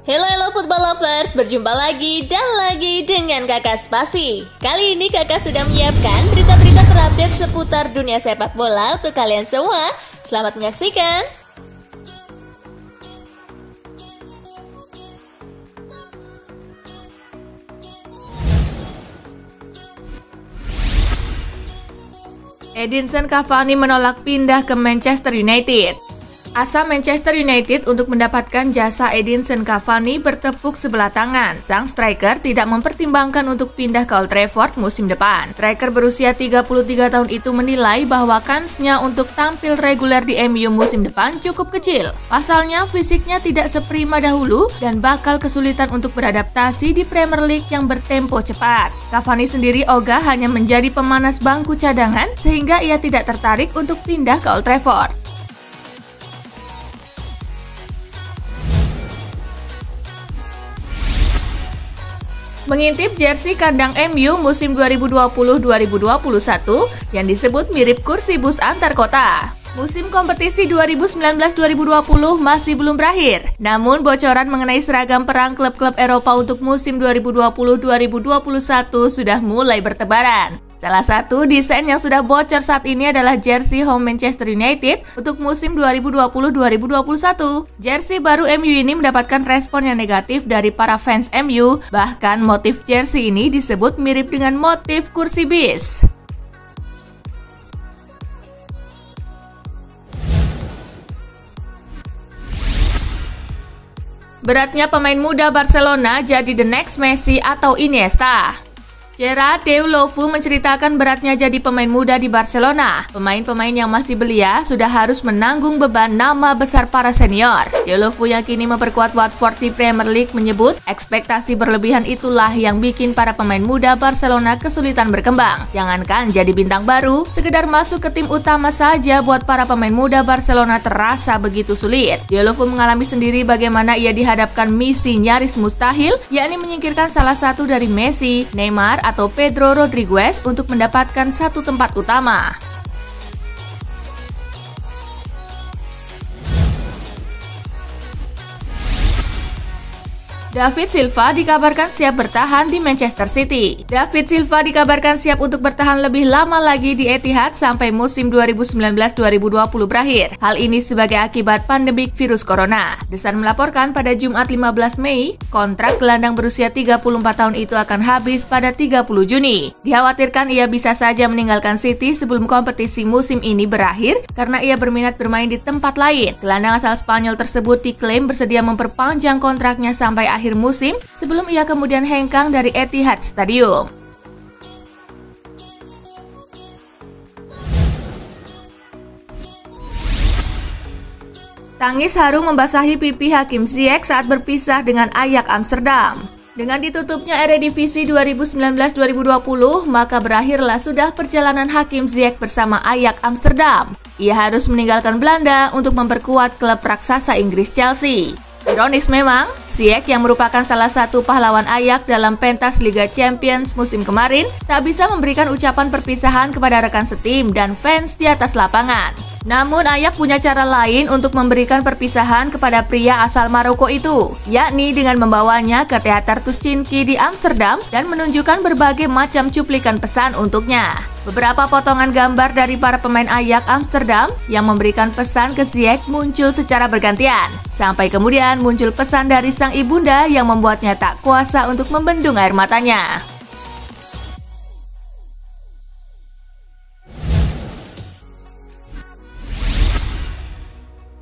Halo football lovers, berjumpa lagi dan lagi dengan Kakak Spasi. Kali ini Kakak sudah menyiapkan berita-berita terupdate seputar dunia sepak bola untuk kalian semua. Selamat menyaksikan. Edinson Cavani menolak pindah ke Manchester United. Asa Manchester United untuk mendapatkan jasa Edinson Cavani bertepuk sebelah tangan. Sang striker tidak mempertimbangkan untuk pindah ke Old Trafford musim depan. Striker berusia 33 tahun itu menilai bahwa kansnya untuk tampil reguler di MU musim depan cukup kecil. Pasalnya fisiknya tidak seprima dahulu dan bakal kesulitan untuk beradaptasi di Premier League yang bertempo cepat. Cavani sendiri ogah hanya menjadi pemanas bangku cadangan sehingga ia tidak tertarik untuk pindah ke Old Trafford. Mengintip jersey kandang MU musim 2020-2021 yang disebut mirip kursi bus antar kota. Musim kompetisi 2019-2020 masih belum berakhir. Namun bocoran mengenai seragam perang klub-klub Eropa untuk musim 2020-2021 sudah mulai bertebaran. Salah satu desain yang sudah bocor saat ini adalah jersey home Manchester United untuk musim 2020-2021. Jersey baru MU ini mendapatkan respon yang negatif dari para fans MU. Bahkan motif jersey ini disebut mirip dengan motif kursi bis. Beratnya pemain muda Barcelona jadi the next Messi atau Iniesta. Gerard Deulofeu menceritakan beratnya jadi pemain muda di Barcelona. Pemain-pemain yang masih belia sudah harus menanggung beban nama besar para senior. Deulofeu yang kini memperkuat Watford di Premier League menyebut ekspektasi berlebihan itulah yang bikin para pemain muda Barcelona kesulitan berkembang. Jangankan jadi bintang baru, sekedar masuk ke tim utama saja buat para pemain muda Barcelona terasa begitu sulit. Deulofeu mengalami sendiri bagaimana ia dihadapkan misi nyaris mustahil, yakni menyingkirkan salah satu dari Messi, Neymar, atau Pedro Rodriguez untuk mendapatkan satu tempat utama. David Silva dikabarkan siap bertahan di Manchester City. David Silva dikabarkan siap untuk bertahan lebih lama lagi di Etihad sampai musim 2019-2020 berakhir. Hal ini sebagai akibat pandemik virus corona. The Sun melaporkan pada Jumat 15 Mei, kontrak gelandang berusia 34 tahun itu akan habis pada 30 Juni. Dikhawatirkan ia bisa saja meninggalkan City sebelum kompetisi musim ini berakhir karena ia berminat bermain di tempat lain. Gelandang asal Spanyol tersebut diklaim bersedia memperpanjang kontraknya sampai akhir musim sebelum ia kemudian hengkang dari Etihad Stadium. Tangis haru membasahi pipi Hakim Ziyech saat berpisah dengan Ajax Amsterdam. Dengan ditutupnya Eredivisie 2019-2020, maka berakhirlah sudah perjalanan Hakim Ziyech bersama Ajax Amsterdam. Ia harus meninggalkan Belanda untuk memperkuat klub raksasa Inggris Chelsea. Ironis memang, Ziyech yang merupakan salah satu pahlawan Ajax dalam pentas Liga Champions musim kemarin tak bisa memberikan ucapan perpisahan kepada rekan setim dan fans di atas lapangan. Namun Ajax punya cara lain untuk memberikan perpisahan kepada pria asal Maroko itu, yakni dengan membawanya ke Teater Tuschinski di Amsterdam dan menunjukkan berbagai macam cuplikan pesan untuknya. Beberapa potongan gambar dari para pemain Ajax Amsterdam yang memberikan pesan ke Ziyech muncul secara bergantian. Sampai kemudian muncul pesan dari sang ibunda yang membuatnya tak kuasa untuk membendung air matanya.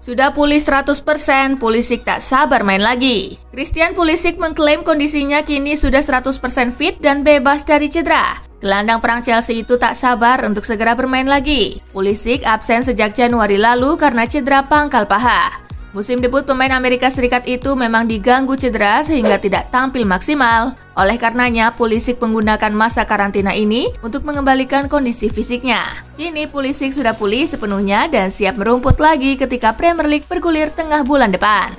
Sudah pulih 100%, Pulisic tak sabar main lagi. Christian Pulisic mengklaim kondisinya kini sudah 100% fit dan bebas dari cedera. Gelandang perang Chelsea itu tak sabar untuk segera bermain lagi. Pulisic absen sejak Januari lalu karena cedera pangkal paha. Musim debut pemain Amerika Serikat itu memang diganggu cedera sehingga tidak tampil maksimal. Oleh karenanya, Pulisic menggunakan masa karantina ini untuk mengembalikan kondisi fisiknya. Kini Pulisic sudah pulih sepenuhnya dan siap merumput lagi ketika Premier League bergulir tengah bulan depan.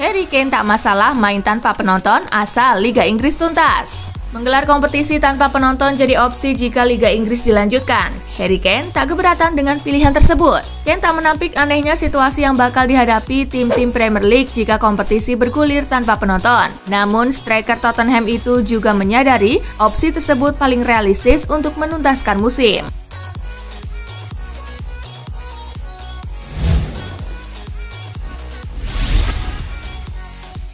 Harry Kane tak masalah main tanpa penonton asal Liga Inggris tuntas. Menggelar kompetisi tanpa penonton jadi opsi jika Liga Inggris dilanjutkan. Harry Kane tak keberatan dengan pilihan tersebut. Kane tak menampik anehnya situasi yang bakal dihadapi tim-tim Premier League jika kompetisi bergulir tanpa penonton. Namun, striker Tottenham itu juga menyadari opsi tersebut paling realistis untuk menuntaskan musim.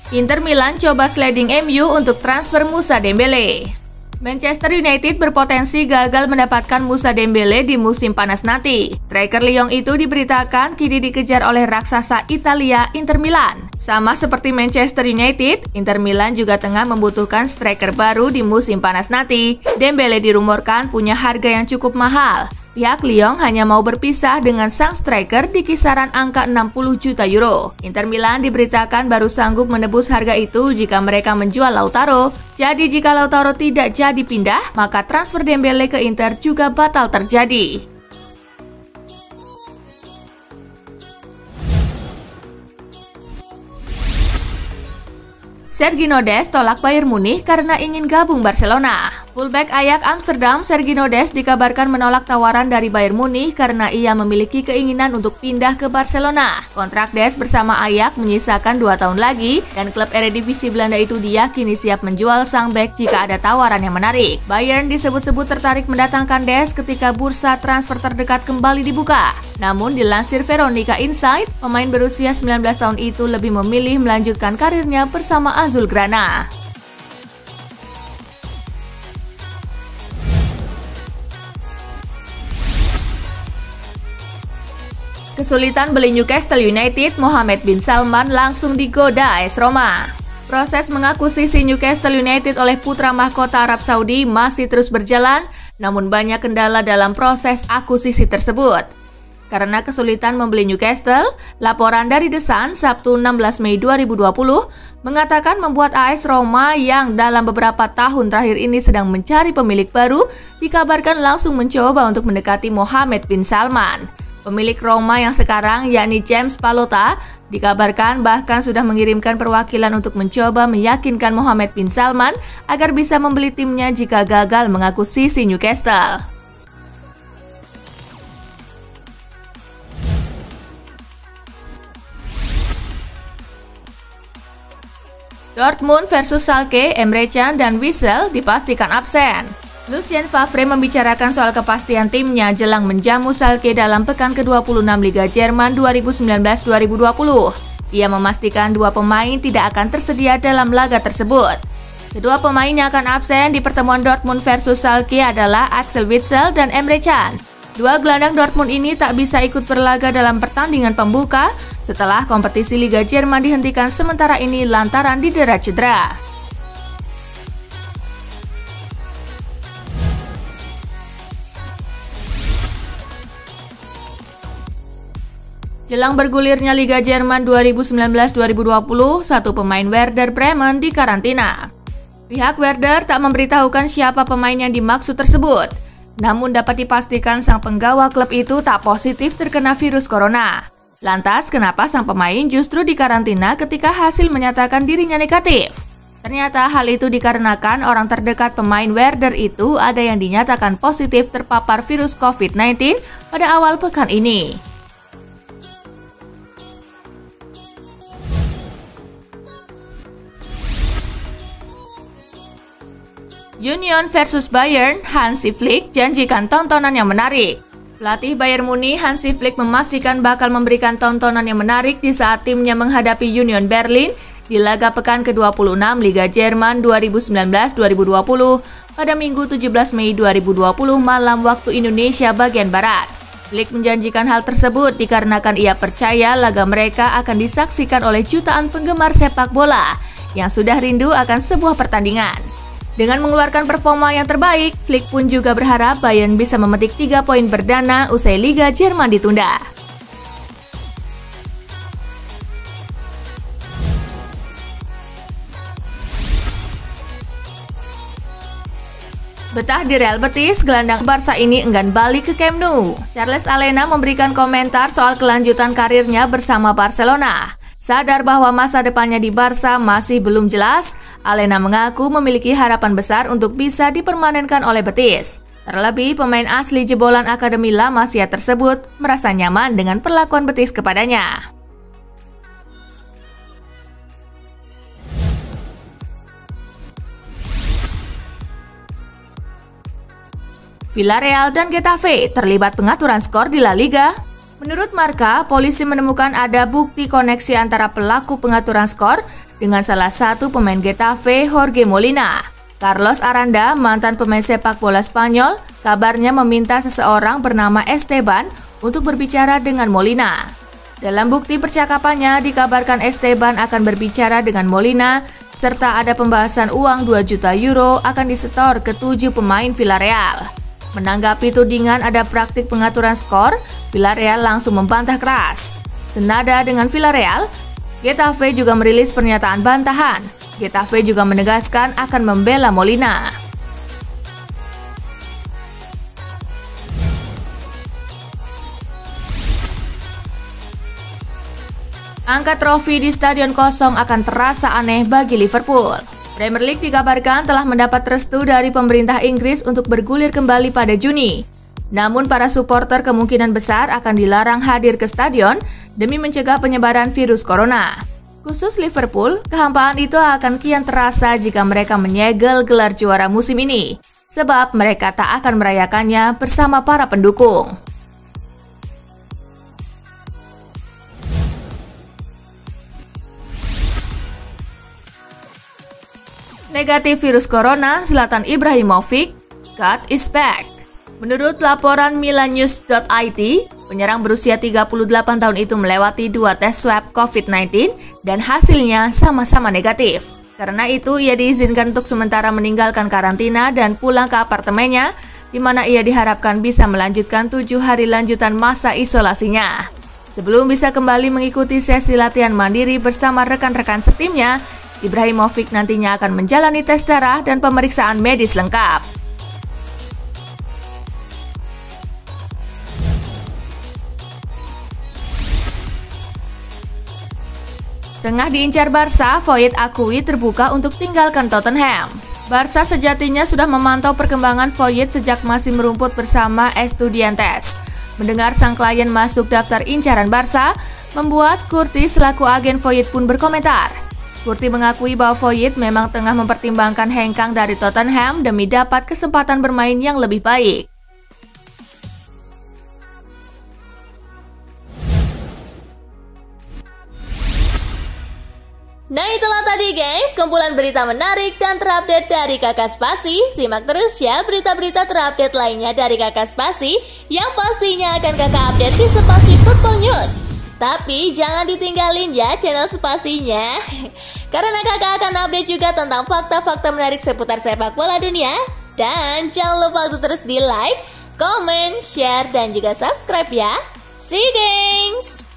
Inter Milan coba sliding MU untuk transfer Moussa Dembele. Manchester United berpotensi gagal mendapatkan Moussa Dembele di musim panas nanti. Striker Lyon itu diberitakan kini dikejar oleh raksasa Italia Inter Milan. Sama seperti Manchester United, Inter Milan juga tengah membutuhkan striker baru di musim panas nanti. Dembele dirumorkan punya harga yang cukup mahal. Pihak Lyon hanya mau berpisah dengan sang striker di kisaran angka 60 juta euro. Inter Milan diberitakan baru sanggup menebus harga itu jika mereka menjual Lautaro. Jadi jika Lautaro tidak jadi pindah, maka transfer Dembele ke Inter juga batal terjadi. Sergio Dest tolak Bayern Munich karena ingin gabung Barcelona. Fullback Ajax Amsterdam Sergio Dest dikabarkan menolak tawaran dari Bayern Munich karena ia memiliki keinginan untuk pindah ke Barcelona. Kontrak Dest bersama Ajax menyisakan 2 tahun lagi dan klub Eredivisie Belanda itu diyakini siap menjual sang bek jika ada tawaran yang menarik. Bayern disebut-sebut tertarik mendatangkan Dest ketika bursa transfer terdekat kembali dibuka. Namun dilansir Veronica Insight, pemain berusia 19 tahun itu lebih memilih melanjutkan karirnya bersama Azulgrana. Kesulitan beli Newcastle United, Mohammed bin Salman langsung digoda AS Roma. Proses mengakuisisi Newcastle United oleh putra mahkota Arab Saudi masih terus berjalan, namun banyak kendala dalam proses akuisisi tersebut. Karena kesulitan membeli Newcastle, laporan dari The Sun Sabtu 16 Mei 2020 mengatakan membuat AS Roma yang dalam beberapa tahun terakhir ini sedang mencari pemilik baru, dikabarkan langsung mencoba untuk mendekati Mohammed bin Salman. Pemilik Roma yang sekarang yakni James Pallotta dikabarkan bahkan sudah mengirimkan perwakilan untuk mencoba meyakinkan Mohammed bin Salman agar bisa membeli timnya jika gagal mengakuisisi Newcastle. Dortmund versus Schalke, Emre Can dan Witsel dipastikan absen. Lucien Favre membicarakan soal kepastian timnya jelang menjamu Schalke dalam pekan ke-26 Liga Jerman 2019-2020. Ia memastikan 2 pemain tidak akan tersedia dalam laga tersebut. Kedua pemain yang akan absen di pertemuan Dortmund versus Schalke adalah Axel Witsel dan Emre Can. 2 gelandang Dortmund ini tak bisa ikut berlaga dalam pertandingan pembuka setelah kompetisi Liga Jerman dihentikan sementara ini lantaran didera cedera. Jelang bergulirnya Liga Jerman 2019-2020, satu pemain Werder Bremen dikarantina. Pihak Werder tak memberitahukan siapa pemain yang dimaksud tersebut. Namun dapat dipastikan sang penggawa klub itu tak positif terkena virus corona. Lantas, kenapa sang pemain justru dikarantina ketika hasil menyatakan dirinya negatif? Ternyata hal itu dikarenakan orang terdekat pemain Werder itu ada yang dinyatakan positif terpapar virus COVID-19 pada awal pekan ini. Union versus Bayern, Hansi Flick janjikan tontonan yang menarik. Pelatih Bayern Munich Hansi Flick memastikan bakal memberikan tontonan yang menarik di saat timnya menghadapi Union Berlin di laga pekan ke-26 Liga Jerman 2019-2020 pada Minggu 17 Mei 2020 malam waktu Indonesia bagian Barat. Flick menjanjikan hal tersebut dikarenakan ia percaya laga mereka akan disaksikan oleh jutaan penggemar sepak bola yang sudah rindu akan sebuah pertandingan. Dengan mengeluarkan performa yang terbaik, Flick pun juga berharap Bayern bisa memetik 3 poin perdana usai Liga Jerman ditunda. Betah di Real Betis, gelandang Barca ini enggan balik ke Camp Nou. Charles Alena memberikan komentar soal kelanjutan karirnya bersama Barcelona. Sadar bahwa masa depannya di Barca masih belum jelas, Alena mengaku memiliki harapan besar untuk bisa dipermanenkan oleh Betis. Terlebih, pemain asli jebolan Akademi La Masia tersebut merasa nyaman dengan perlakuan Betis kepadanya. Villarreal dan Getafe terlibat pengaturan skor di La Liga. Menurut Marca, polisi menemukan ada bukti koneksi antara pelaku pengaturan skor dengan salah satu pemain Getafe, Jorge Molina. Carlos Aranda, mantan pemain sepak bola Spanyol, kabarnya meminta seseorang bernama Esteban untuk berbicara dengan Molina. Dalam bukti percakapannya, dikabarkan Esteban akan berbicara dengan Molina, serta ada pembahasan uang 2 juta euro akan disetor ke 7 pemain Villarreal. Menanggapi tudingan ada praktik pengaturan skor, Villarreal langsung membantah keras. Senada dengan Villarreal, Getafe juga merilis pernyataan bantahan. Getafe juga menegaskan akan membela Molina. Angka trofi di stadion kosong akan terasa aneh bagi Liverpool. Premier League dikabarkan telah mendapat restu dari pemerintah Inggris untuk bergulir kembali pada Juni. Namun para supporter kemungkinan besar akan dilarang hadir ke stadion demi mencegah penyebaran virus corona. Khusus Liverpool, kehampaan itu akan kian terasa jika mereka menyegel gelar juara musim ini, sebab mereka tak akan merayakannya bersama para pendukung. Negatif virus corona, Zlatan Ibrahimovic, God is back. Menurut laporan milanews.it, penyerang berusia 38 tahun itu melewati 2 tes swab COVID-19 dan hasilnya sama-sama negatif. Karena itu, ia diizinkan untuk sementara meninggalkan karantina dan pulang ke apartemennya, di mana ia diharapkan bisa melanjutkan 7 hari lanjutan masa isolasinya. Sebelum bisa kembali mengikuti sesi latihan mandiri bersama rekan-rekan setimnya, Ibrahimovic nantinya akan menjalani tes darah dan pemeriksaan medis lengkap. Tengah diincar Barca, Foyet akui terbuka untuk tinggalkan Tottenham. Barca sejatinya sudah memantau perkembangan Foyet sejak masih merumput bersama Estudiantes. Mendengar sang klien masuk daftar incaran Barca, membuat Curti selaku agen Foyet pun berkomentar. Curti mengakui bahwa Foyet memang tengah mempertimbangkan hengkang dari Tottenham demi dapat kesempatan bermain yang lebih baik. Nah itulah tadi guys, kumpulan berita menarik dan terupdate dari Kakak Spasi. Simak terus ya berita-berita terupdate lainnya dari Kakak Spasi yang pastinya akan Kakak update di Spasi Football News. Tapi jangan ditinggalin ya channel Spasinya, karena kakak akan update juga tentang fakta-fakta menarik seputar sepak bola dunia. Dan jangan lupa untuk terus di like, comment, share, dan juga subscribe ya. See you guys!